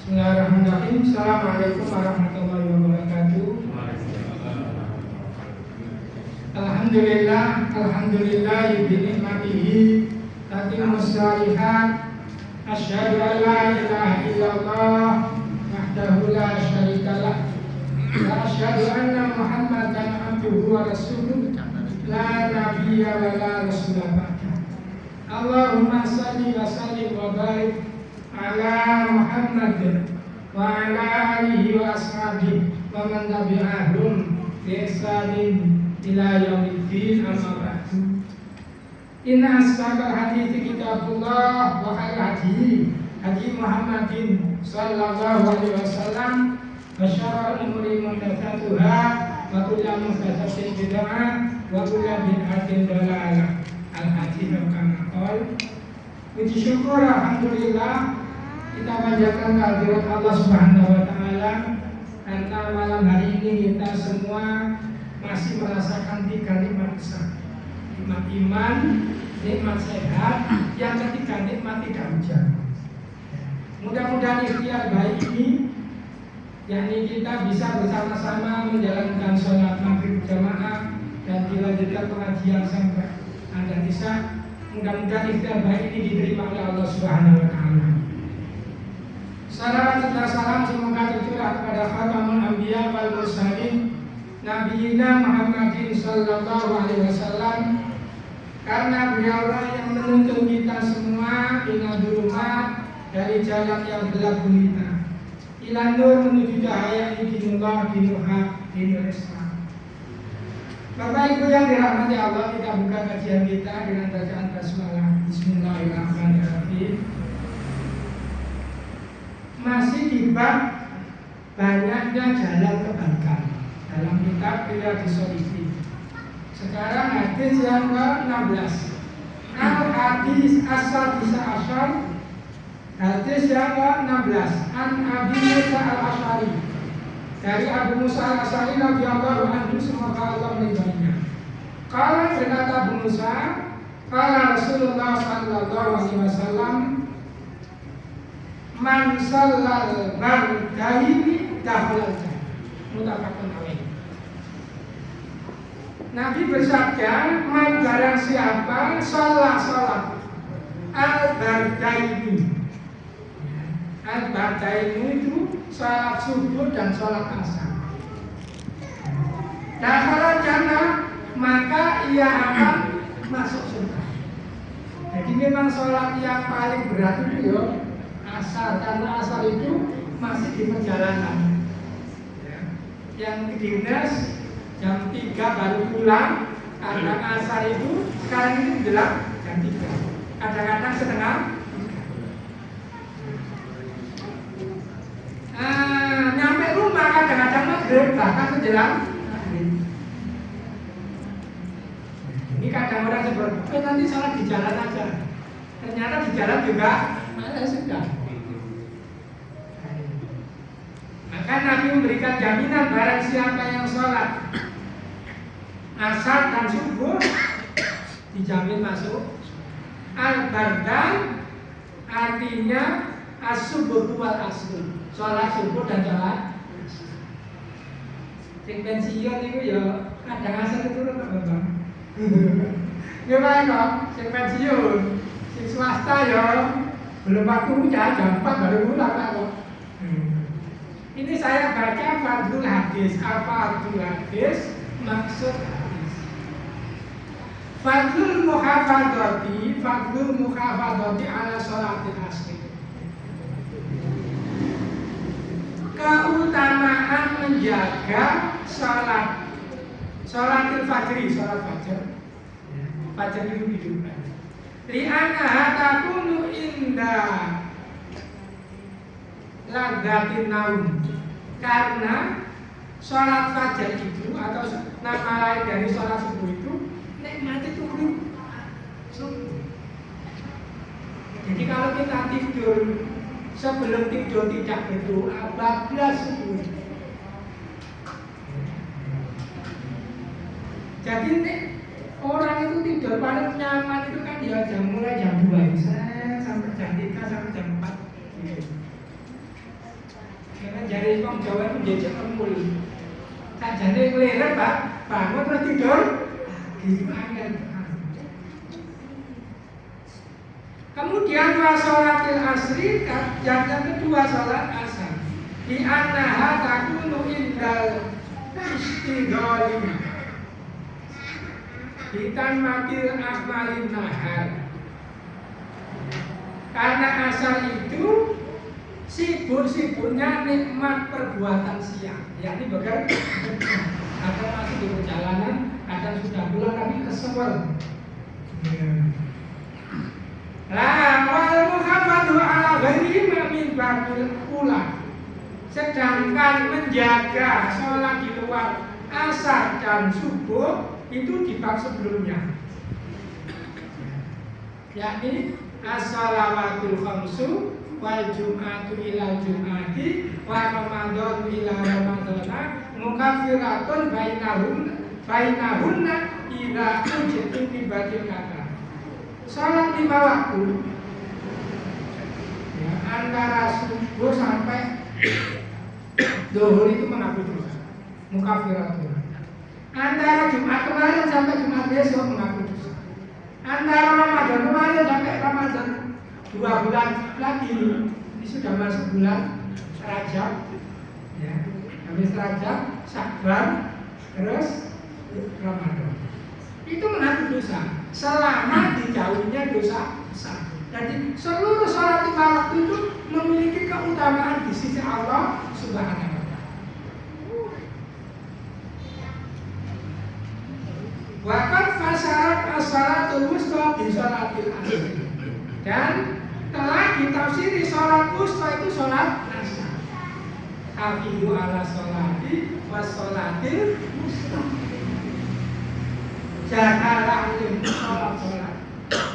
Bismillahirrahmanirrahim. Assalamualaikum warahmatullahi wabarakatuh. Alhamdulillah bi ni'matihi tatimmus shalihat. Asyhadu an la ilaha illallah wahdahu la syarikalah wa asyhadu anna Muhammadan abduhu wa rasuluh la nabiyya wa la rasula ba'da. Allahumma shalli wa sallim wa barik ala Muhammad wa ala alihi wa ashabihi wa man tabi'ahum bi ihsanin ila yaumiddin, amma ba'du. Inna asbaqal hadithi kitabullah wa khairul hadi Muhammadin sallallahu alaihi wasallam wa syarrul umuri muhdatsatuha wa kullu muhdatsatin bid'ah wa kullu bid'atin dhalalah. Al-hadits kama qol. Puji syukur alhamdulillah kita panjatkan kehadirat Allah Subhanahu wa taala karena malam hari ini kita semua masih merasakan tiga nikmat besar. Nikmat iman, nikmat sehat, yang ketiga nikmat tidak hujan. Mudah-mudahan ikhtiar baik ini, yakni kita bisa bersama-sama menjalankan sholat maghrib jamaah dan dilanjutkan pengajian sampai ada isya. Mudah-mudahan ikhtiar baik ini diterima oleh Allah Subhanahu wa taala. Salawat serta salam semoga tercurah kepada khatamul anbiya wal mursalin Nabiyina Muhammadin sallallahu alaihi wasallam, karena beliaulah yang menuntun kita semua ila dhulumat, dari jalan yang gelap gulita, ila nur menuju cahaya dinullah dinuhaq dinul Islam. Bapak Ibu yang dirahmati Allah, kita buka kajian kita dengan bacaan basmalah. Bismillahirrahmanirrahim. Masih di bab banyaknya jalan kebaikan dalam kitab Riyadhus Shalihin. Sekarang hadis yang ke-16. Al-hadis as-sadisa asyar. Hadis yang ke-16. An Abi Musa al-Asy'ari. Dari Abu Musa al-Asy'ari radhiyallahu anhu, semoga Allah meridhoinya. Qala, berkata Abu Musa, qala Rasulullah sallallahu alaihi wasallam, man shallal bardaini dakhala al-jannah. Muttafaqun alaih. Nabi bersabda, man barang siapa sholat al-bardaini. Al-bardaini itu sholat subuh dan sholat asar. Dakhala al-jannah, maka ia akan masuk surga. Jadi memang sholat yang paling berat itu ya asar, karena asar itu masih di perjalanan. Yang dinas jam 3 baru pulang, karena asar itu sekarang itu jam 3, kadang-kadang setengah 3. Nyampe rumah kadang-kadang maghrib, bahkan menjelang maghrib. Ini kadang orang seperti nanti sholat di jalan aja, ternyata di jalan juga sudah. Maka Nabi memberikan jaminan barang siapa yang sholat asar dan subuh dijamin masuk. Al-bardan artinya as-subuh wal asr, sholat subuh dan sholat asar. Sing pensiun itu ya kadang asar itu lho Bapak. Gimana kok? Sing pensiun, sing swasta ya belum waktu jam 4 baru pulang kok. Ini saya baca fardul hadis. Apa fardul hadis? Maksud hadis. Fardul muhafadzati ala sholatil asri. Keutamaan menjaga sholatil fajri, sholat fajar. Fajar itu hidupkan. Li'annaha takunu indah ladatin naum, karena sholat fajar itu atau nama lain dari sholat subuh itu nikmat itu subuh. Jadi kalau kita tidur sebelum tidur tidak berdoa, bablas subuh. Jadi orang itu tidur paling nyaman itu kan ya mulai jam 2 sampai jam 3 sampai jam 4. wong Jawa itu jejak lembul. Sakjane ngleler, Pak, bangun terus tidur. Gitu angel. Kemudian wa sholatil asri, yang kedua sholat asar. Di annaha takunu indal istighali. Ditan makil akmalin nahar. Karena asar itu sibuk-sibuknya nikmat perbuatan siang, yakni bekerja. Kadang masih di perjalanan, kadang sudah pulang tapi kesel. Wal muhafadhu ala ghairi min babil ula. Sedangkan menjaga sholat di luar asar dan subuh itu di bab sebelumnya, yakni as-shalawatul khamsu wal jum'atu ila jum'ati wa ramadhanu ila ramadhana mukaffiratun bainahunna idza ujitu bi batil kata. Salat 5 waktu ya, antara subuh sampai zuhur itu menghapus dosa, mukaffiratun. Antara Jumat kemarin sampai Jumat besok menghapus dosa. Antara Ramadan kemarin sampai Ramadan 2 bulan lagi, ini sudah masuk bulan Rajab, ya, habis Rajab, Syakban, terus Ramadan. Itu menghapus dosa selama dijauhinya dosa besar. Jadi seluruh sholat 5 waktu itu memiliki keutamaan di sisi Allah Subhanahu wa Ta'ala. Waqad fasarat as-salatul wusta bi sholatil asr. Dan telah ditafsiri sholat wusta itu sholat asar. Hafizu ala sholati was sholatil wusta. Jagalah sholat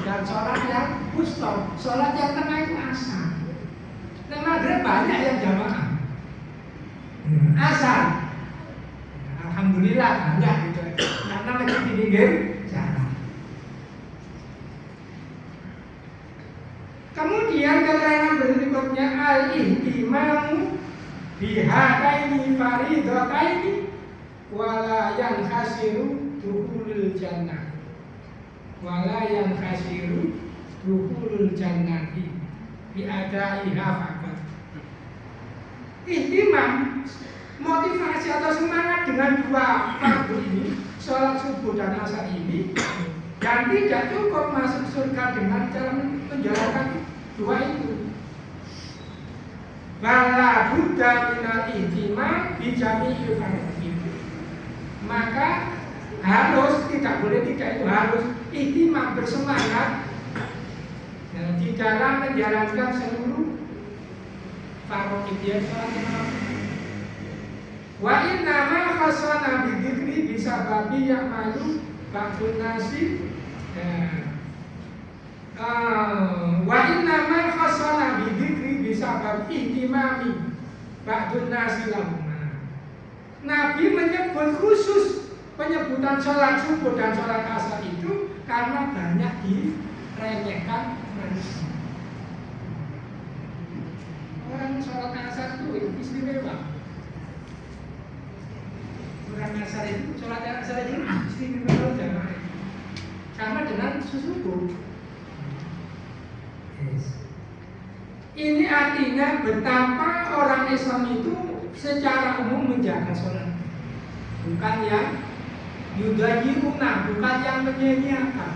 dan sholat yang wusta, sholat yang tengah itu asar. Nah, maghrib banyak yang jamaah. Asar, alhamdulillah banyak gitu. Karena lagi di pinggir jalan. Kemudian keterangan berikutnya al-ihtimamu bihadaini faridataini wala yanhasiru dukhulul jannah wala yanhasiru dukhulul jannati biadaiha faqat. Ihtimam, motivasi atau semangat dengan 2 fardu ini, sholat subuh dan asar ini, dan tidak cukup masuk surga dengan cara menjalankan 2 itu. Bala buddha minal ihtimam bijami'il fardu. Maka harus, tidak boleh tidak, itu harus ihtimam, bersemangat di dalam menjalankan seluruh fardu dia sholat imam. Wa inna ma khasana bidzikri bisa babi yang malu ba'dun nasi. Wa inna ma khasana bidzikri bisa babi ihtimami ba'dun nasi lahuma. Nabi menyebut khusus penyebutan sholat subuh dan sholat asar itu karena banyak diremehkan manusia. Orang sholat asar itu istimewa. Orang asar itu, sholat asar itu istimewa jamaah. Karena dengan subuh. Ini artinya betapa orang Islam itu secara umum menjaga sholat. Bukan yang yudayiruna, bukan yang menyia-nyiakan,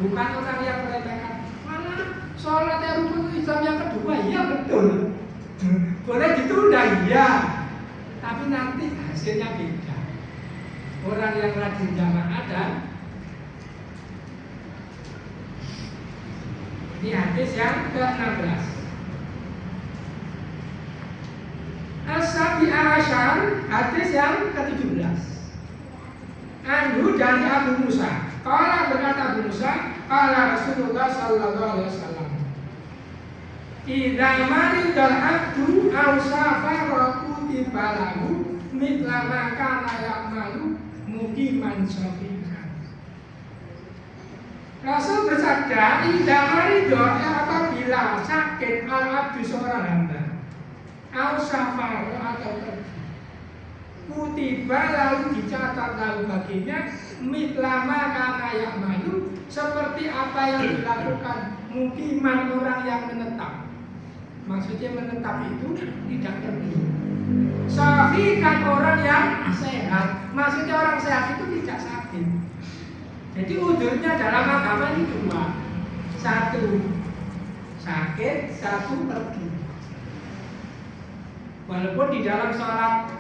bukan orang yang meremehkan. Mana sholatnya rukun Islam yang kedua, iya betul. Boleh ditunda, iya. Tapi nanti hasilnya beda. Orang yang rajin jamaah dan ini hadis yang ke-16. As-Sabi'a Asyar, hadis yang ke-17. Anhu dari Abu Musa. Qala, berkata Abu Musa, qala Rasulullah sallallahu alaihi wasallam, idza maridal abdu aw safara kutiba lahu mithla ma kana ya'malu muqiman safihan. Rasul bersabda, idza marido, apabila sakit al abdu seorang hamba, au safar atau pergi. Kutiba lalu dicatat lalu baginya mitlama karena yang malu seperti apa yang dilakukan mukiman orang yang menetap. Maksudnya menetap itu tidak pergi. Safi kan orang yang sehat. Maksudnya orang sehat itu tidak sakit. Jadi udurnya dalam agama ini dua. Satu sakit, satu pergi. Walaupun di dalam sholat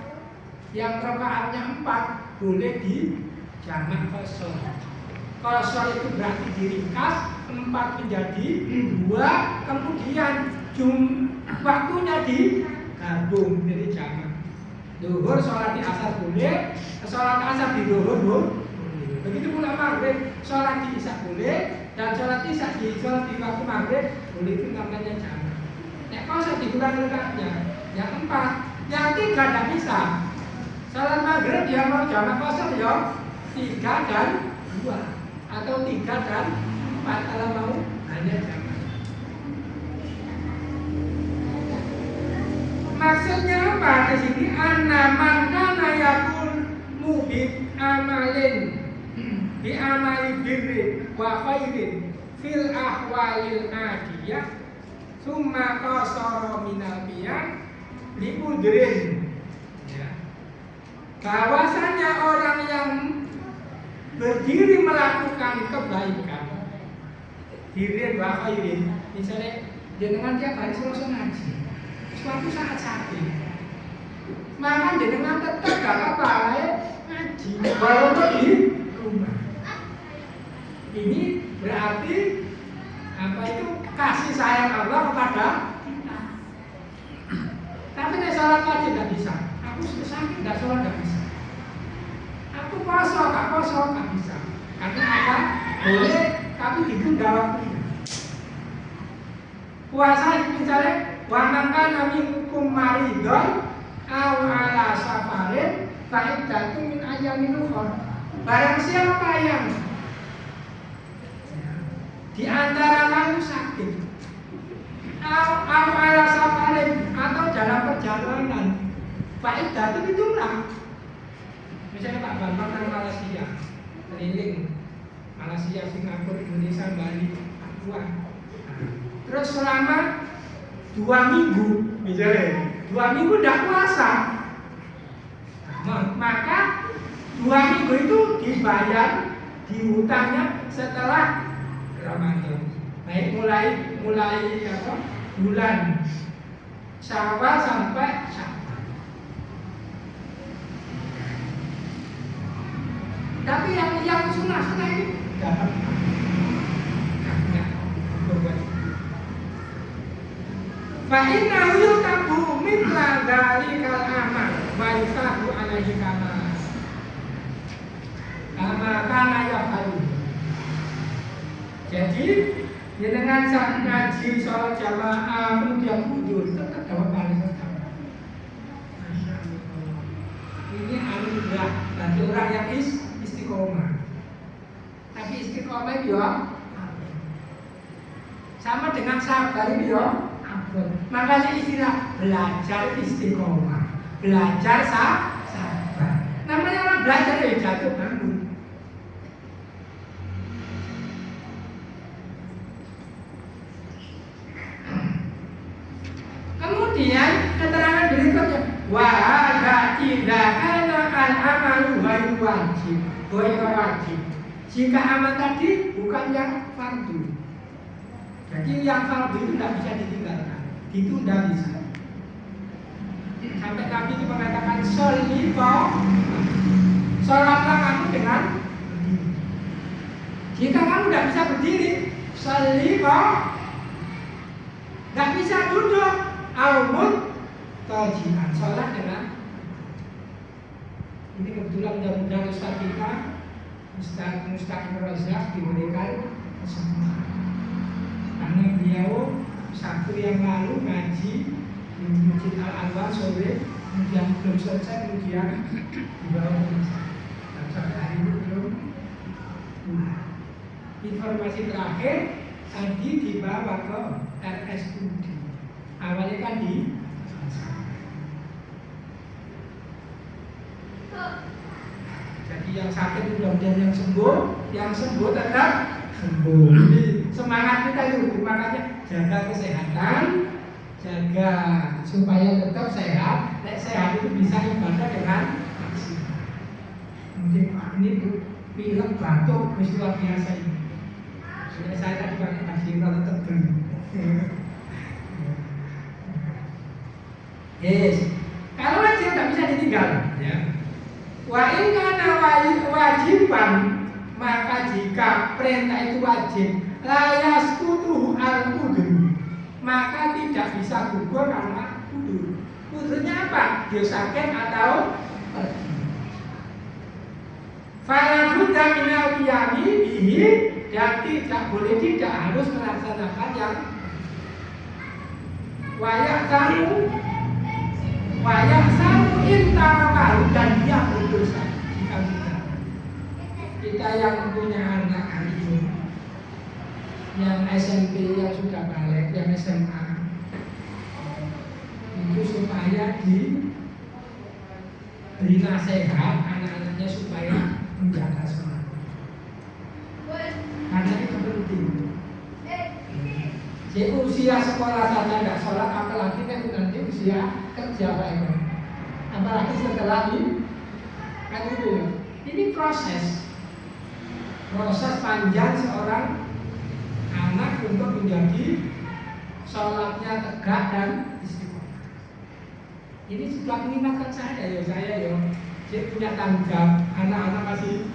yang rakaatnya 4 boleh di jamak qasar. Qasar itu berarti diringkas 4 menjadi 2, kemudian waktunya digabung jadi jamak. Zuhur sholat di asar boleh, sholat asar di zuhur boleh. Begitu pula maghrib, sholat di isya boleh, dan sholat isya di waktu maghrib boleh, itu namanya jamak. Nek qasar dikurangi rakaatnya yang 4, yang 3 tidak bisa. Salat maghrib dia mau jamak qasar ya 3 dan 2 atau 3 dan 4 kalau mau hanya jamak. Maksudnya apa di sini? Annaman kana yakun mubid amalin bi amali birri wa khairin fil ahwalil adiyah summa qasara minal qiyam li udrin. Bahwasanya orang yang berdiri melakukan kebaikan diri wa khairin, misalnya jenengan tiap hari selesai ngaji, suatu saat sakit, maka jenengan tetap gak apa-apa ngaji walaupun di rumah. Ini berarti apa itu kasih sayang Allah kepada kita. Tapi nek sholat wajib tidak bisa. Aku sakit tidak sholat tidak bisa. Aku puasa gak bisa. Karena apa? Boleh tapi ditunda waktunya. Puasa misalnya wa man kana minkum maridon aw ala safarin fa iddatun min ayyamin ukhra. Barang siapa yang di antara kamu sakit aw ala safarin atau dalam perjalanan, fa iddatun itulah. Misalnya Pak Bambang dari Malaysia, keliling Malaysia, Singapura, Indonesia, Bali, Papua. Terus selama 2 minggu, misalnya 2 minggu tidak puasa, maka 2 minggu itu dibayar di hutangnya setelah Ramadan. Baik mulai apa? Bulan Syawal sampai Syawal. Tapi yang sunnah ini dapat. Fa innahu yutabu mithla dzalikal amal wa yusabu alaihi kama kana yafalu. Jadi dengan saat ngaji sholat jamaah kemudian wudhu tetap dapat pahala. Ini anugerah bagi orang yang istiqomah. Tapi istiqomah itu ya sama dengan sabar itu ya. Makanya istilah belajar istiqomah, belajar sabar. Namanya orang belajar ya jatuh bangun. Kemudian keterangan berikutnya, wa hadza idza kana al-amalu ghairu wajib. Jika amal tadi bukan yang fardu. Jadi yang fardu itu tidak bisa ditinggalkan. Itu tidak bisa. Sampai Nabi itu mengatakan sholatlah kamu dengan berdiri. Jika kamu tidak bisa berdiri, tidak bisa duduk, almut tajian, sholat dengan. Ini kebetulan mudah-mudahan Ustaz kita, Ustaz Mustaqim Razak diberikan kesempatan. Karena beliau Sabtu yang lalu ngaji di Masjid Al-Anwar sore, kemudian belum selesai, kemudian dibawa ke Masjid. Dan sampai hari ini belum. Informasi terakhir tadi dibawa ke RSUD. Awalnya kan di sakit mudah-mudahan yang sembuh tetap sembuh. Jadi semangat kita itu makanya jaga kesehatan, jaga supaya tetap sehat. Nek sehat itu bisa ibadah dengan maksimal. Mungkin ini pilek batuk wis luar biasa ini. Saya tadi pakai baju kalau tebel. Yes. Kalau wajib tidak bisa ditinggal. Ya. Wa in kana wajiban, maka jika perintah itu wajib, la yasqutu al-udhr, maka tidak bisa gugur karena udhr. Udhrnya apa? Dia sakit atau pergi. Fala budda minal qiyami bihi, dan tidak boleh tidak harus melaksanakan yang wayak samu intarawahu, dan dia berdosa jika kita yang punya anak hari ini, yang SMP, yang sudah balik, yang SMA, itu supaya diberi nasihat anak-anaknya supaya menjaga sholat, karena itu penting. Jadi usia sekolah saja tidak sholat, apalagi nanti usia kerja Pak Eko, apalagi setelah ini kan itu ya. Ini proses panjang seorang anak untuk menjadi sholatnya tegak dan istiqomah. Ini juga mengingatkan saya ya, saya punya tanggung jawab. Anak-anak masih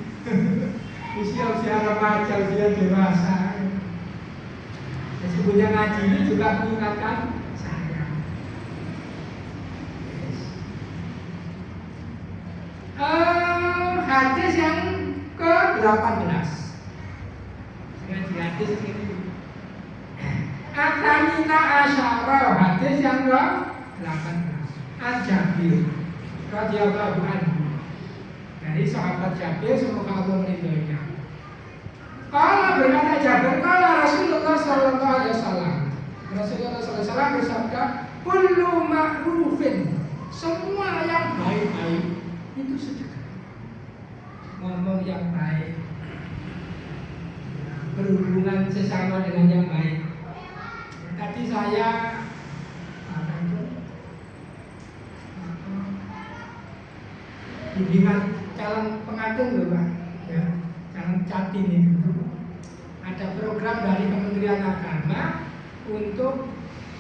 usia remaja, usia dewasa. Sesungguhnya ngaji ini juga mengingatkan saya. Hadis yang ke-18. Ngaji hadis ini. Atamina asyara, hadis yang ke-18. Al-Jabir radhiyallahu anhu. Dari sahabat Jabir, semoga Allah meridhoinya. Kalau berkata Jabir, kalau Rasulullah Sallallahu Alaihi Wasallam, Rasulullah Sallallahu Alaihi Wasallam bersabda, kullu ma'rufin, semua yang baik-baik itu sedekah. Ngomong yang baik, berhubungan sesama dengan yang baik. Tadi saya bimbingan calon pengantin loh Pak, ya, calon catin itu. Ada program dari Kementerian Agama untuk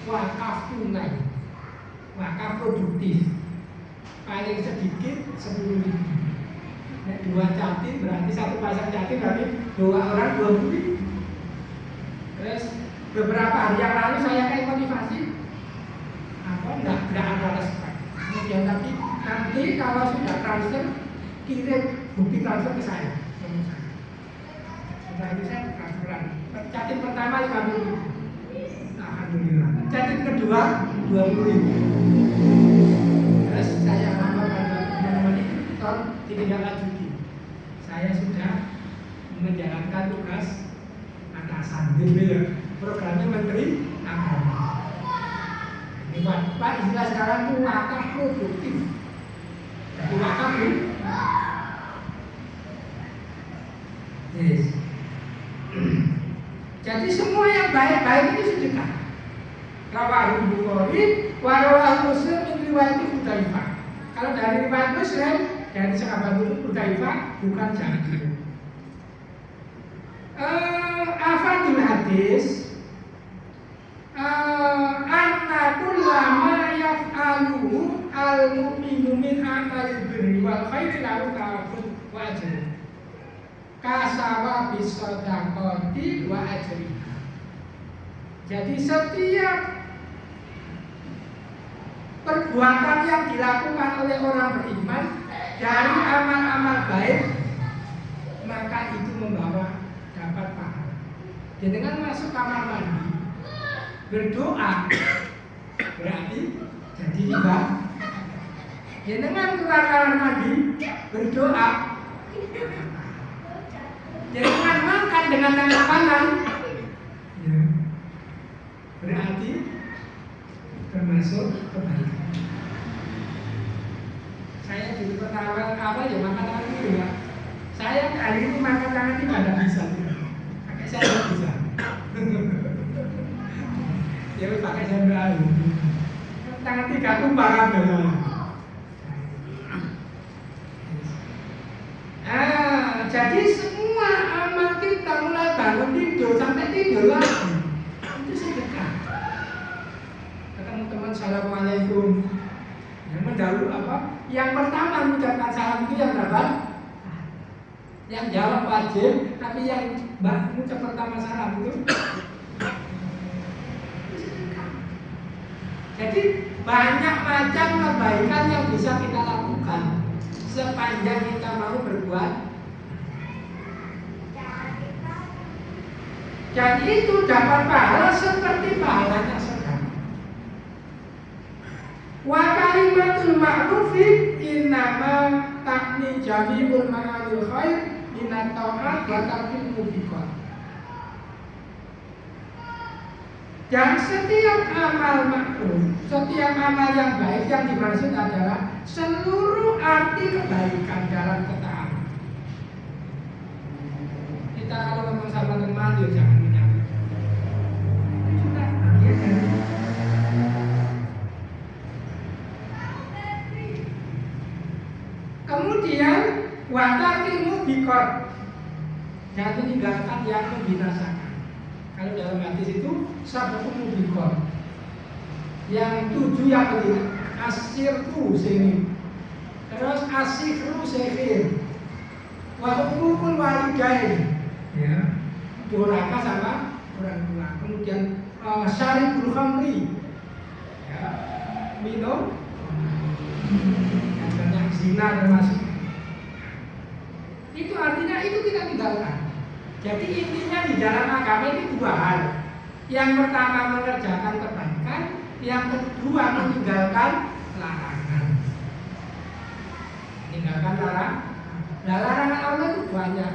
wakaf tunai, wakaf produktif, paling sedikit 10.000. Nah, 2 catin berarti satu pasang catin berarti 2 orang 20.000. Terus beberapa hari yang lalu saya kayak motivasi, enggak ada respect. Kemudian tapi nanti kalau sudah transfer, kirim bukti transfer ke saya. Setelah itu saya transferan. Catin pertama 50.000. Alhamdulillah. Catin kedua 20.000. Terus saya laporkan teman-teman itu ditindaklanjuti. Saya sudah menjalankan tugas atasan gitu ya. Programnya Menteri Agama. Ini Pak, istilah sekarang itu wakaf produktif. Jadi wakaf itu yes. Jadi semua yang baik-baik itu sedekah. Rawahul Bukhari wa rawahul Muslim min riwayat Hudzaifah. Kalau dari riwayat Muslim dari sahabat Hudzaifah bukan Jabir. Afadul hadis anna kullama yaf'aluhu al-mu'minu min amalil birri wal khairi lahu thawabun wa ajrun kasawa bisadaqati wa ajriha. Jadi setiap perbuatan yang dilakukan oleh orang beriman dari amal-amal baik, maka itu membawa dapat pahala. Jadi dengan masuk kamar mandi berdoa berarti jadi riba. Dengan keluar kamar mandi berdoa, dengan makan dengan tangan kanan, ya, berarti termasuk kebaikan. Saya dulu pertama apa ya makan tangan kiri ya. Saya hari ini makan tangan tiga tidak bisa. Pakai saya tidak bisa. Ya pakai sandal. Tangan tiga itu parah banget. Jadi semua amal kita mulai bangun tidur sampai tidur lagi itu sedekah. Ketemu teman assalamualaikum. Yang mendahulu apa? Yang pertama mengucapkan salam itu yang berapa? Yang jawab wajib, tapi yang mengucap pertama salam itu sedekah. Jadi banyak macam kebaikan yang bisa kita lakukan sepanjang kita mau berbuat. Dan itu dapat pahala seperti pahalanya sedekah. Wa kalimatul ma'rufi innama ta'ni jami'ul ma'anil khair minat ta'at wa tarkil mubiqat. Dan setiap amal ma'ruf, setiap amal yang baik yang dimaksud adalah seluruh arti kebaikan dalam ketaatan. Kita kalau ngomong sama teman, ya jangan menyakiti. Itu sudah bagian dari. Kemudian watakil mubikot, jangan meninggalkan yang membinasakan. Kalau dalam hadis itu sabtu mubikot, yang 7 yang penting. Asirku sini, terus asihru sehir, wahukukul walidain, ya, durhaka sama orang tua. Kemudian syaribul khamri, ya, minum, yang banyak zina termasuk. Itu artinya itu kita tinggalkan. Jadi intinya di dalam agama itu 2 hal. Yang pertama mengerjakan kebaikan, yang kedua meninggalkan larangan. Meninggalkan larangan. Nah, larangan Allah itu banyak.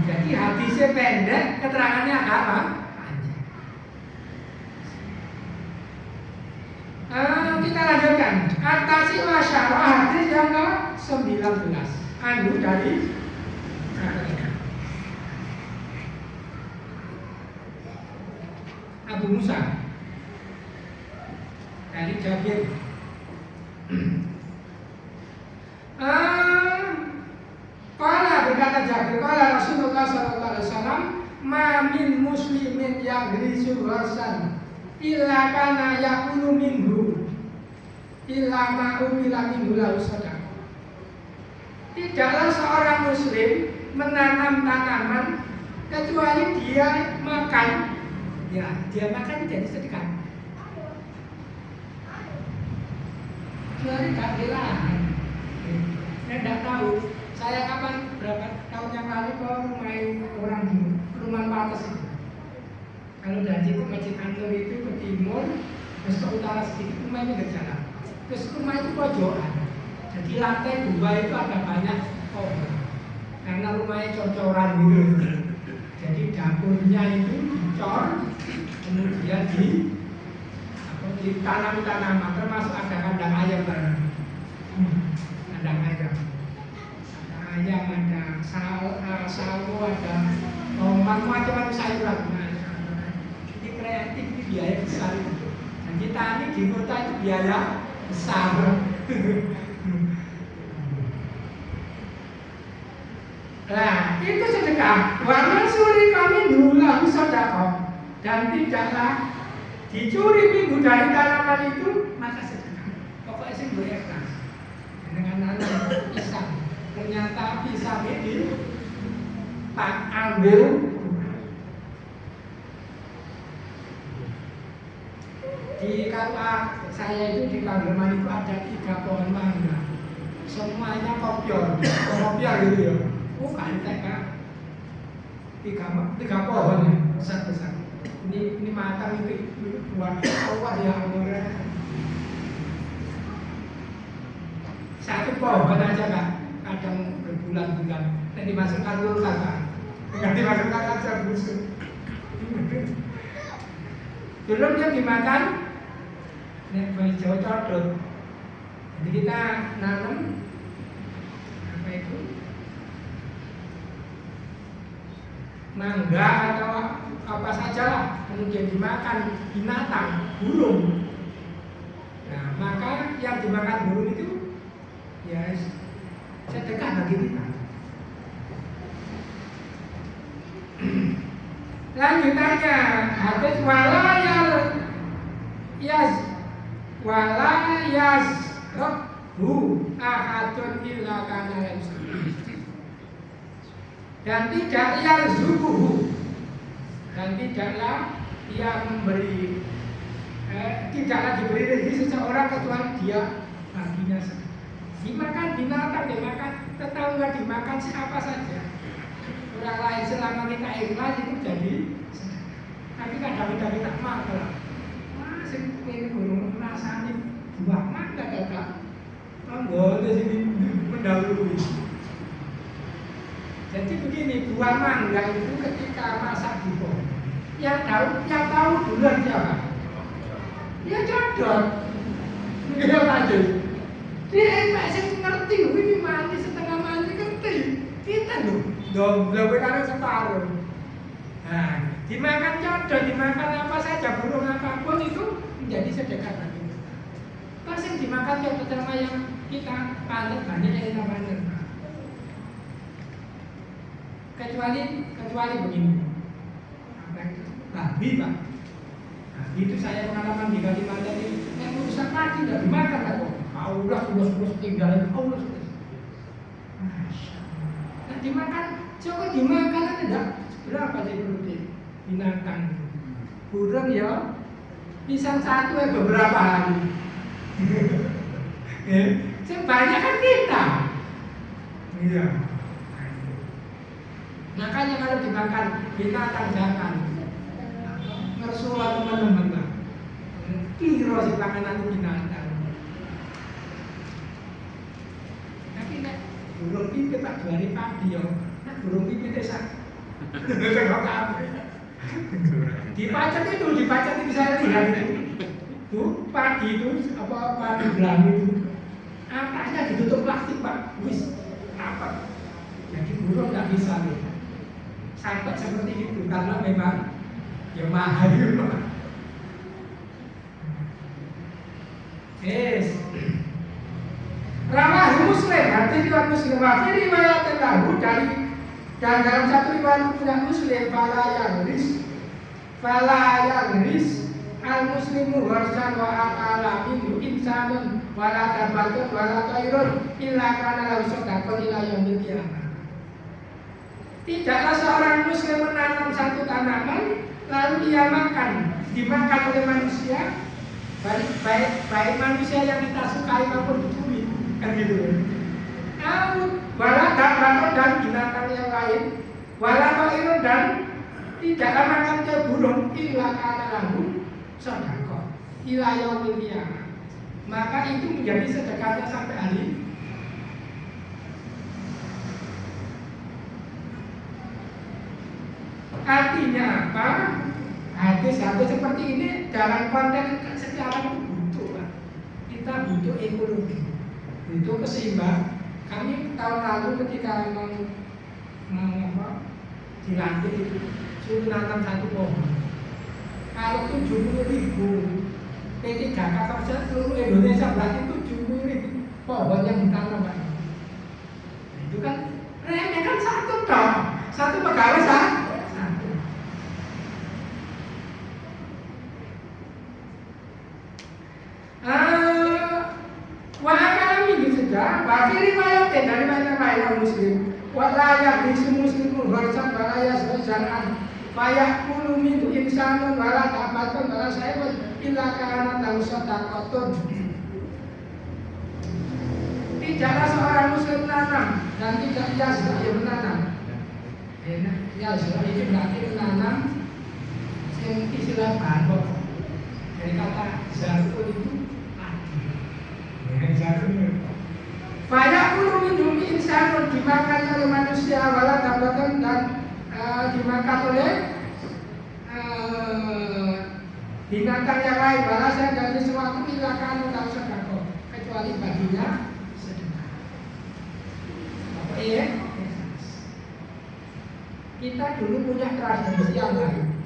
Jadi hadisnya pendek, keterangannya apa? Kita lanjutkan. Atasi masyarakat hadis yang ke-19. Anu dari Abu Musa dari Jabir. Qala berkata Jabir, qala Rasulullah sallallahu alaihi wasallam, ma min muslimin yagrisu rasan illa kana yaqulu minhu illa ma umila minhu lahu sadaqah. Tidaklah seorang muslim menanam tanaman kecuali dia makan. Ya, dia makan jadi sedekah. Kecuali tak hilang. Saya tidak tahu. Saya kapan berapa tahun yang lalu ke rumah orang di Perumahan Pates itu. Kalau dari itu Masjid Anur itu ke timur, terus ke utara sedikit, rumahnya nggak jalan. Terus rumah itu pojokan. Jadi lantai 2 itu ada banyak pohon. Karena rumahnya cor-coran gitu. Jadi dapurnya itu dicor, kemudian ditanami tanaman, termasuk ada kandang ayam bareng. Kandang ayam. Ada ayam, ada sawo, ada macam-macam sayuran. Ini kreatif, ini biaya besar. Dan kita ini di kota itu biaya besar. Nah, itu sedekah. Wa mansuri kami dulu sedekah. Dan tidaklah dicuri minggu dari tanaman itu, maka sedekah. Pokoknya sih boleh ikhlas. Dengan anak pisang. Ternyata pisang ini tak ambil. Di KUA saya itu di Pandeman itu ada 3 pohon mangga. Semuanya kopior gitu ya. Bukan TK 3 pohon ya, besar-besar. Ini matang itu buat awal ya umurnya. 1 pohon aja Kak, kadang berbulan-bulan. Dan dimasukkan kulkas Kak. Dengan dimasukkan aja busuk. Belum yang dimakan. nek bahasa Jawa codot. Jadi kita nanam apa itu? Mangga atau apa saja lah, kemudian dimakan binatang, burung. Nah, maka yang dimakan burung itu ya sedekah bagi kita. Lanjutannya hadis wala yasrabu ahadun illa kana dan tidak yarzuquhu dan tidaklah ia memberi tidaklah diberi rezeki seseorang kecuali dia baginya sendiri. Dimakan binatang, dimakan tetangga, dimakan siapa saja. Orang lain selama kita ikhlas itu jadi. Tapi kadang-kadang kita marah. Wah, ini burung rasanya buah mangga kakak. Enggak ada sini mendahului. Jadi begini, buah mangga itu ketika masak di pohon, yang tahu duluan siapa? Ya codot. Dia lanjut. Dia masih ngerti, ini mandi setengah mandi ngerti. Kita loh, belum karena separuh. Nah, dimakan codot, dimakan apa saja, burung apapun itu menjadi sedekah bagi kita. Pasti dimakan codot sama yang kita panen, banyak yang kita panen. Kecuali begini, babi pak. Babi itu saya pengalaman di Kalimantan ini, yang urusan mati tidak dimakan lah kok. Allah terus tinggalin Allah terus. Masya Allah. Nah dimakan, coba dimakan tidak berapa sih protein binatang? Burung ya, pisang satu ya beberapa hari. Sebanyak kan kita. Iya. Makanya kalau dimakan binatang jangan ngersulah teman-teman lah. Piro si panganan binatang. Tapi nek burung pipit tak duari padi yo. Nek burung pipit sak. Tengok kabeh. Dipacet itu bisa lihat itu. Tuh padi itu apa padi belang itu. Atasnya ditutup plastik pak. Wis apa? Jadi burung nggak bisa nih. Sampai seperti itu karena memang ya mahal itu pak. Yes. Rawahu Muslim, hadis riwayat Muslim. Wa fi riwayat lahu dari dan dalam satu riwayat Muslim fala yagris al muslimu warsan wa aqala min insanun wala tabatun wala tairun illa kana lahu sadaqah ila yaumil qiyamah. Tidaklah seorang muslim menanam satu tanaman lalu ia dimakan oleh manusia, baik manusia yang kita sukai maupun dicuri, kan gitu. Wala dapat dan binatang yang lain, wala toirun dan tidaklah makan ke burung illa kana lahu sedekah ila yaumil qiyamah. Maka itu menjadi sedekahnya sampai hari. Artinya apa? Hadis seperti ini dalam konteks secara butuh lah. Kita butuh ekologi, butuh keseimbangan. Kami tahun lalu ketika mau dilantik itu suruh nanam satu pohon. Kalau 70.000 P3K saja seluruh Indonesia berarti 70.000 pohon yang ditanam Pak. Itu kan remeh kan satu pegawai satu. Bagi riwayat dari mana Muslim, walaya bisu muslimun warsan walaya sejaran, fayak puluh mintu insanun wala tabatun wala saibun illa kana lahu sadaqatun. Tidaklah seorang muslim menanam dan tidak yazra yang menanam. Yazra itu berarti menanam yang istilah bahan dari kata zarul itu padi. Banyak puluh minum insan dimakan oleh manusia wala tambatan dan dimakan oleh Binatang yang lain balasan dari sesuatu ilakan atau sedekah, kecuali baginya sedekah. Apa iya? Kita dulu punya tradisi yang lain.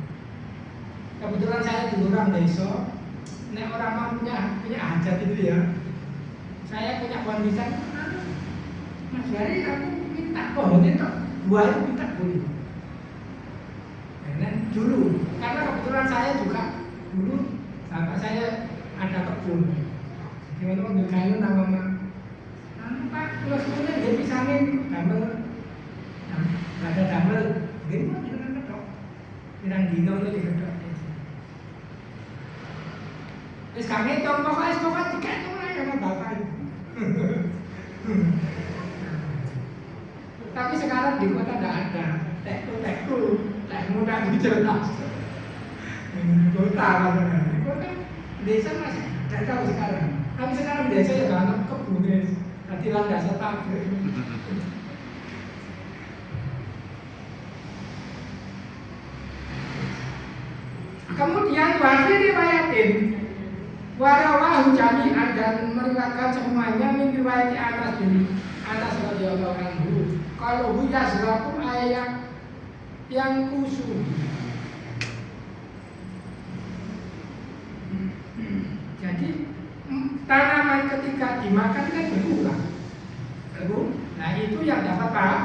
Kebetulan saya dulu orang desa. Nek orang mau punya hajat itu ya. Saya punya warisan. Mas Jari aku minta pohon itu buah itu minta boleh. Dan dulu karena kebetulan saya juga dulu bapak saya ada kebun. Gimana kalau kayu nama Pak kalau sebenarnya dia pisangin damel, ada damel, gimana kita kan ketok, pirang dino itu diketok. Terus kami pokoknya tiga itu lah sama bapak. Tapi sekarang di kota tidak ada tekul, mudah dijelas. Kota mana? Kota desa masih tidak tahu sekarang. Tapi sekarang desa ya anak kebun, nanti landasan pabrik. Kemudian wahai riwayatin, warawahu jami'an dan meriwayatkan semuanya min riwayat Anas bin Anas radhiyallahu anhu. Kalau yazraku ayat yang kusum. Jadi tanaman ketika dimakan kan berkurang. Nah itu yang dapat Pak.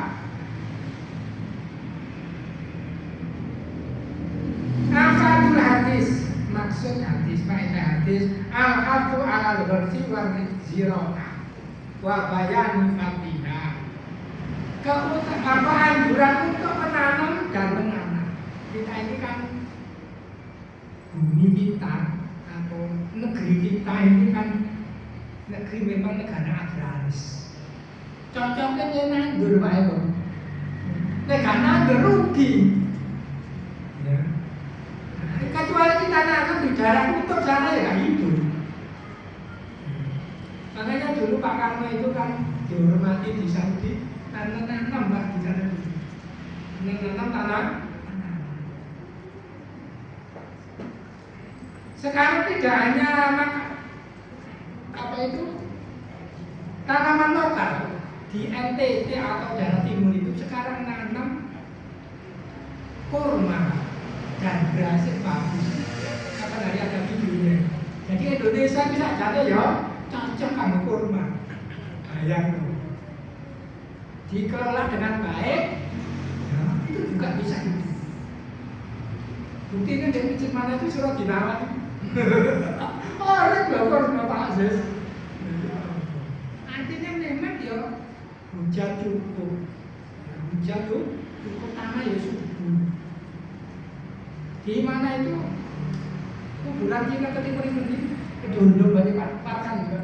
Afatul hadis, maksud hadis, faedah hadis, al-hafu alal gharsi wa zira'ah wa bayani fatiha. Anjuran untuk menanam dan menanam. Kita ini kan bumi kita atau negeri kita ini kan negeri memang negara agraris. Cocoknya nandur Pak Eko. Negara nandur rugi. Ya. Kecuali kita nanam di daerah kutub sana ya hidup. Makanya dulu Pak Karno itu kan dihormati di Saudi. Tanam Pak di sana. Nanam tanam. Sekarang tidak hanya apa itu tanaman lokal di NTT atau Jawa Timur itu sekarang nanam kurma dan berhasil bagus. Kapan hari ada videonya. Jadi Indonesia bisa jadi ya cocok kamu kurma. Bayang dikelola dengan baik, ya, itu juga bisa hidup. Buktinya dari masjid mana itu surat dirawat. Orang bapak Bapak Aziz. Artinya memang ya hujan cukup, hujan cukup tanah ya subur. Di mana itu kuburan Cina ke timur ini kedondong banyak parkan juga.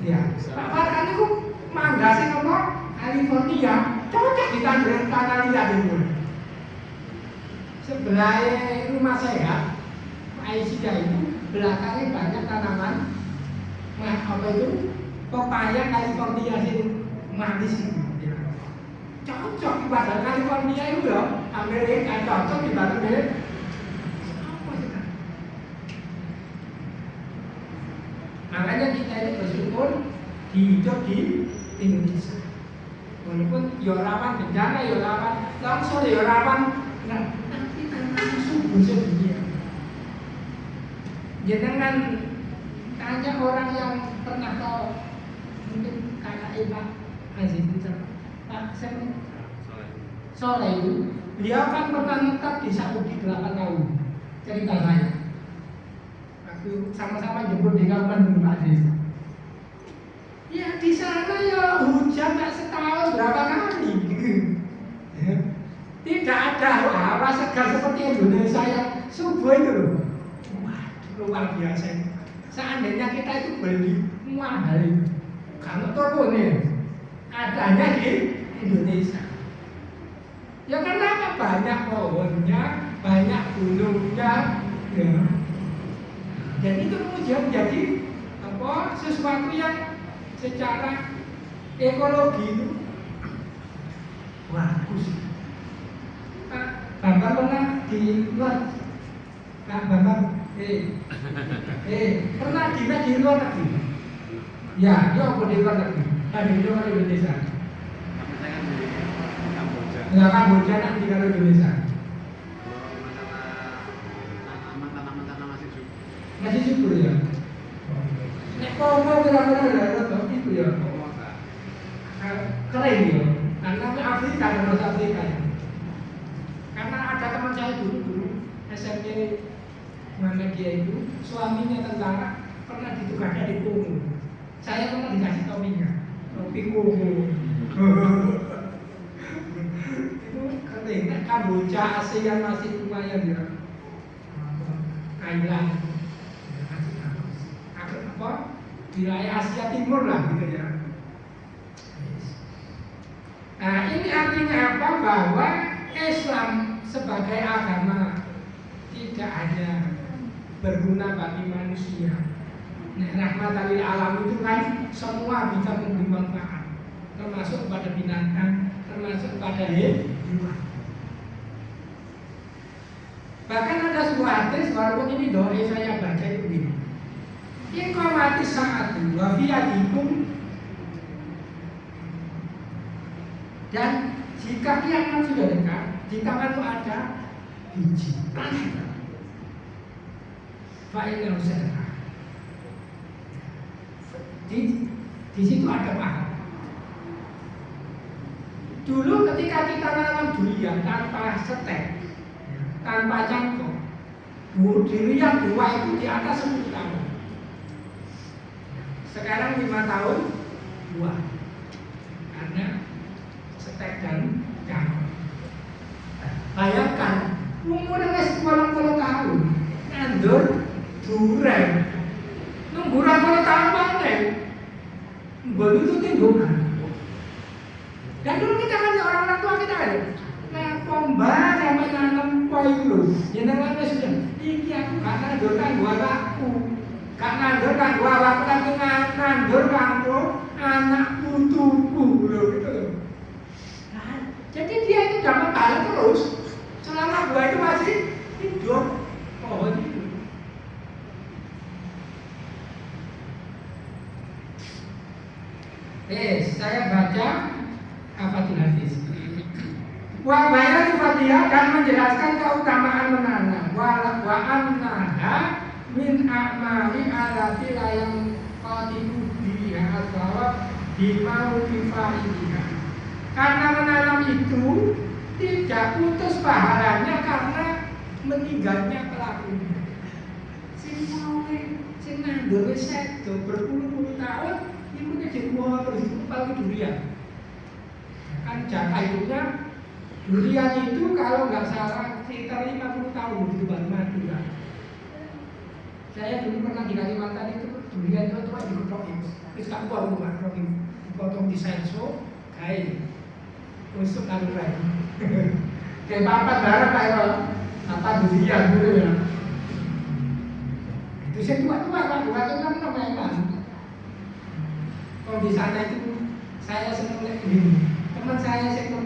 Ya, Pak Farhan itu manggasi ngomong California, cocok ditandurin tanah liat itu. Sebelah rumah saya, Aisyah itu belakangnya banyak tanaman, apa itu pepaya California sih manis itu. Cocok pada California itu loh, Amerika cocok di Bali. Makanya kita ini bersyukur hidup di Indonesia. Walaupun rawan bencana, rawan longsor, rawan, tapi tanah subur sedunia. Jangan tanya orang yang pernah tahu, mungkin kakak Pak Aziz Pak Soleh itu, beliau kan pernah menetap di Saudi 8 tahun. Cerita saya. Sama-sama jemput di kampung Pak Aziz. Ya di sana ya hujan tak setahun berapa kali. Tidak ada hawa segar seperti Indonesia yang subuh itu loh. Wah, luar biasa. Seandainya kita itu beli mahal, kalau toko nih adanya di Indonesia. Ya karena banyak pohonnya, banyak gunungnya, ya. Dan itu kemudian menjadi apa sesuatu yang secara ekologi itu bagus. Pak Bambang pernah di luar, Kak Bambang, pernah di luar negeri? Ya, dia apa di luar negeri? Di luar Indonesia. Tapi saya kan di Kamboja. Nah, Kamboja nanti kalau Indonesia. Tanaman masih subur. Masih subur ya. Nek Kongo kira-kira ada itu ya. Keren ya. Karena Afrika dan North Afrika ya. Karena ada teman saya dulu SMP mana dia itu suaminya tentara pernah ditugaskan di Kongo. Saya pernah dikasih topinya, topi Kongo. Itu keren. Kamboja ASEAN masih lumayan ya. Thailand, apa? Wilayah Asia Timur lah gitu ya. Nah ini artinya apa? Bahwa Islam sebagai agama tidak hanya berguna bagi manusia. Nah, rahmatan lil alam itu kan semua bisa memberi manfaat, termasuk pada binatang, termasuk pada hewan. Bahkan ada sebuah hadis, walaupun ini doa saya baca itu begini. Iqamati saat wa fiyadikum, dan jika kiamat sudah dekat, di tanganmu ada biji fa'inal sedekah. Di situ ada pahala. Dulu ketika kita nanam durian tanpa setek, tanpa cangkok, durian dua itu di atas 10 tahun. Sekarang 5 tahun buah, karena setek dan cangkok. Bayangkan umurnya 20 tahun, nandur durian, nunggu 20 tahun panen, begitu tinggungan. Dan dulu kita kan orang tua kita kan, nah pomba sampai nanam koi lu, jenengan sudah, iki aku gak nandur kan gua laku, gak nandur kan gua laku, tapi nandur kanggo anak putuku loh gitu loh. Nah, jadi dia itu dapat pahala terus selama gua itu masih hidup. Oh itu. Saya baca Fathul Hadis. Wa bayanu fadiyah, dan menjelaskan keutamaan menanam. Wa annaha min a'mali alati layang qadimu biha al-thawab bimau kifaidiha. Karena menanam itu tidak putus pahalanya karena meninggalnya pelakunya. Sing nandur wis sedo berpuluh-puluh tahun iku nek dibuang terus paling durian. Kan jangka hidupnya durian itu kalau nggak salah sekitar 50 tahun begitu baru mati kan. Saya dulu pernah di Kalimantan itu durian itu cuma dikotokin, terus tak buang bukan dikotokin, dipotong di senso, kain, usuk lalu lagi. Kayak papat barang kayak apa durian dulu ya. Itu saya tua-tua kan, bukan memang. Kalau di sana itu saya senang lihat ini. Teman saya yang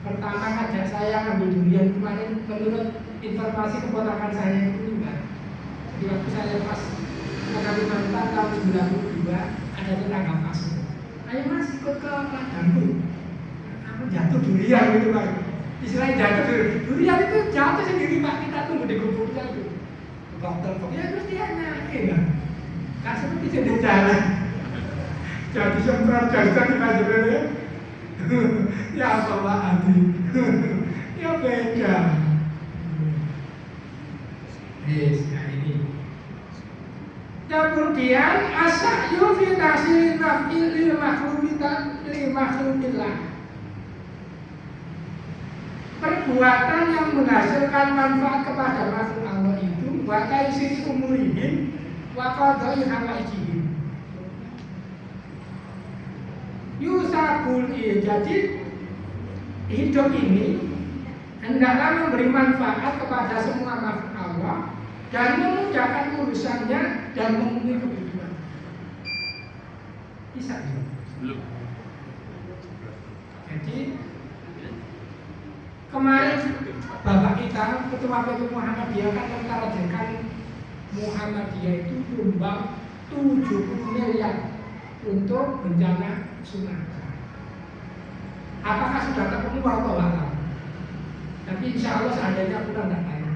pertama ngajak saya ngambil durian kemarin, menurut informasi keponakan saya itu meninggal. Jadi waktu saya pas ke Kalimantan tahun 92 ada tetangga pas. Ayo mas ikut ke ladangku. Aku jatuh durian gitu kan. Istilahnya jatuh durian itu jatuh sendiri pak, kita tunggu di gubuknya itu. Dokter ya terus dia nyakin lah. Gak seperti jadi jalan. Jadi semprot jasa di majelis ya apa Pak Adi. Ya beda. Nah ini. Kemudian asa'yu fi tahsilin naf'il lil makhlukillah. Perbuatan yang menghasilkan manfaat kepada makhluk Allah itu wa kaisir umurihim wa qadai hawaijihim. Yusabul, jadi hidup ini hendaklah memberi manfaat kepada semua makhluk Allah dan memudahkan urusannya dan memenuhi kebutuhan. Bisa belum? Jadi Kemarin Bapak kita, Ketua PP Muhammadiyah kan mentargetkan Muhammadiyah itu nyumbang 70 miliar untuk bencana tsunami. Apakah sudah terpenuhi atau tidak? Tapi insya Allah seandainya kurang datanya.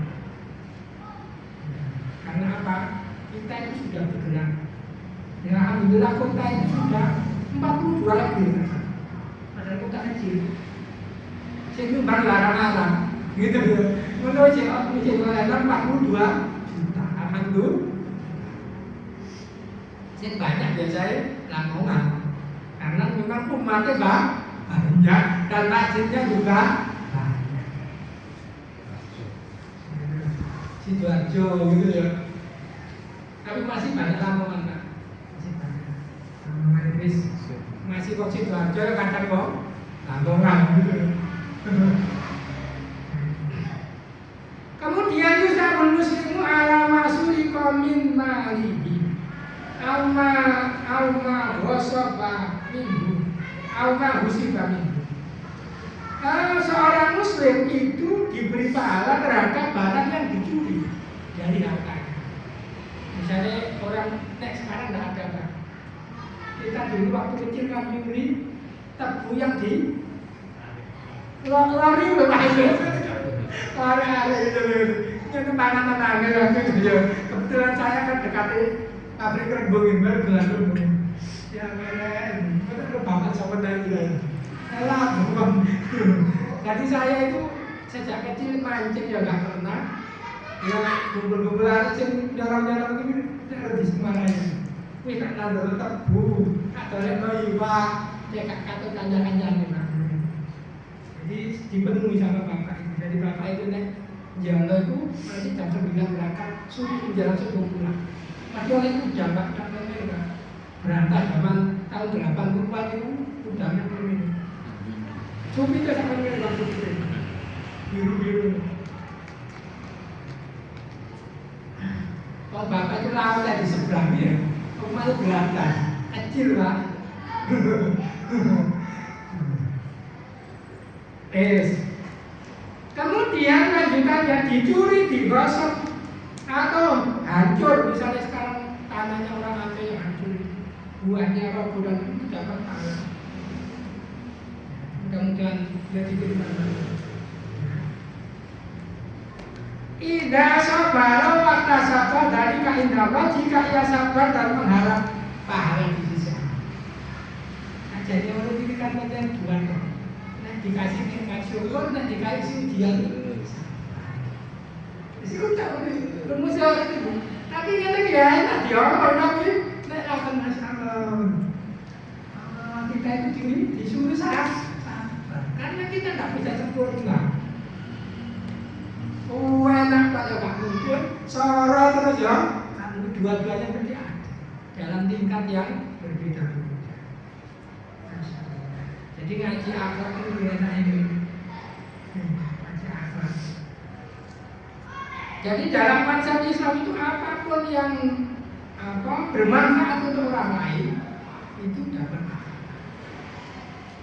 Karena apa? Kita itu sudah bergerak. Ya alhamdulillah kota itu sudah 42 lebih. Padahal kota kecil. Saya nyumbang larang-larang. Gitu ya. Menurut saya 42 juta. Alhamdulillah. Saya banyak ya saya lamongan. Karena memang umatnya banyak dan masjidnya juga banyak. Sidoarjo gitu ya. Tapi masih banyak lamongan Pak. Masih banyak. Lamongan wis masih kok Sidoarjo kadang kok lamongan gitu. Kemudian yusabul muslimu ala masulika min malihi Alma wasofa minhu Alma husifa minhu. Seorang muslim itu diberi pahala terhadap barang yang dicuri dari hartanya. Misalnya orang sekarang tidak ada Pak. Kita dulu waktu kecil kan nyuri tebu yang di lori Pak itu. Lari itu tangan gitu. Kebetulan saya kan dekati pabrik Rembung baru gelas Rembung. Ya keren, betul banget sama dari lah, jadi saya itu sejak kecil mancing ya nggak pernah. Ya kumpul-kumpul aja, jarang-jarang ini ada di Semarang. Wih tak ada tebu, atau lagi pak, cekak atau kanjang-kanjang ini. Jadi dipenuhi sama bapak itu. Jadi bapak itu nih, jalan itu nanti jam 9 berangkat, suruh jalan sebelum pulang. Padahal itu jam pak, berangkat zaman tahun 80-an itu udahnya ini. Supi itu sama dengan waktu itu, biru-biru. Kalau bapak itu laut di seberang ya, rumah itu berangkat, kecil pak. Kemudian lanjutannya dicuri, digosok atau hancur. Misalnya sekarang tanahnya orang Aceh yang hancur, buahnya roboh dan itu dapat tanah. Mudah-mudahan dia diberikan. Ida sabar waktu sabar dari keindahan jika ia sabar dan mengharap pahala di sisi Allah. Jadi orang ini kan ada dua loh. Dikasih nikmat syukur dan dikasih ujian. Sudah rumus orang itu. Tapi kita ya enak dia orang tapi nek akan masalah. Kita itu disuruh sabar. Karena kita tidak bisa sempurna. Enak Pak ya Pak mungkin sorot terus ya. Dua-duanya berarti ada dalam tingkat yang berbeda. Jadi ngaji akhlak itu enak ini. Ngaji akhlak. Jadi dalam konsep Islam itu apapun yang bermanfaat untuk orang lain itu dapat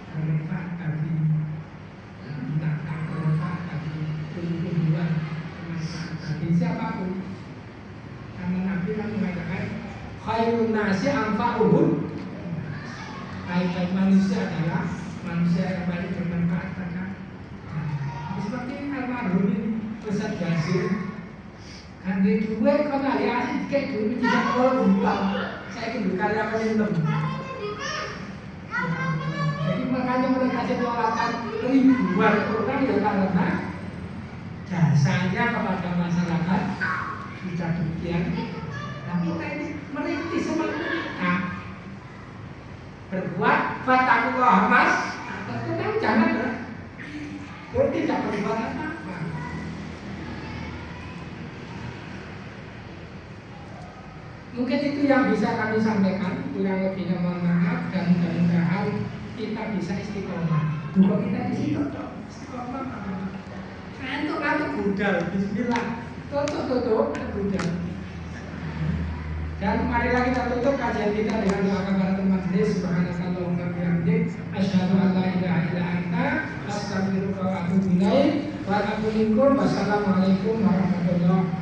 bermanfaat bagi binatang, bermanfaat bagi tumbuh-tumbuhan, bermanfaat bagi siapapun. Karena Nabi kan mengatakan khairun nasi anfa'uhum. Baik manusia adalah manusia yang paling bermanfaat pada seperti almarhum ini Ustaz Basir kan di dua kan hari asik kayak dulu tidak kalau buka saya itu karyawan itu jadi makanya mereka menyuarakan ribuan orang ya karena jasanya kepada masyarakat sudah demikian. Nah kita ini merintis semangat kita berbuat fattakullah mas tenang jangan tidak berbuat apa-apa. Mungkin itu yang bisa kami sampaikan, kurang lebihnya mohon maaf dan mudah-mudahan kita bisa istiqomah. Dua kita di situ istiqomah. Ngantuk budal, bismillah. Tutup budal. Dan marilah kita tutup kajian kita dengan doa kafaratul majelis. Subhanakallahumma wa bihamdik asyhadu an la ilaha illa anta astaghfiruka wa atubu ilaik. Wassalamualaikum warahmatullahi wabarakatuh.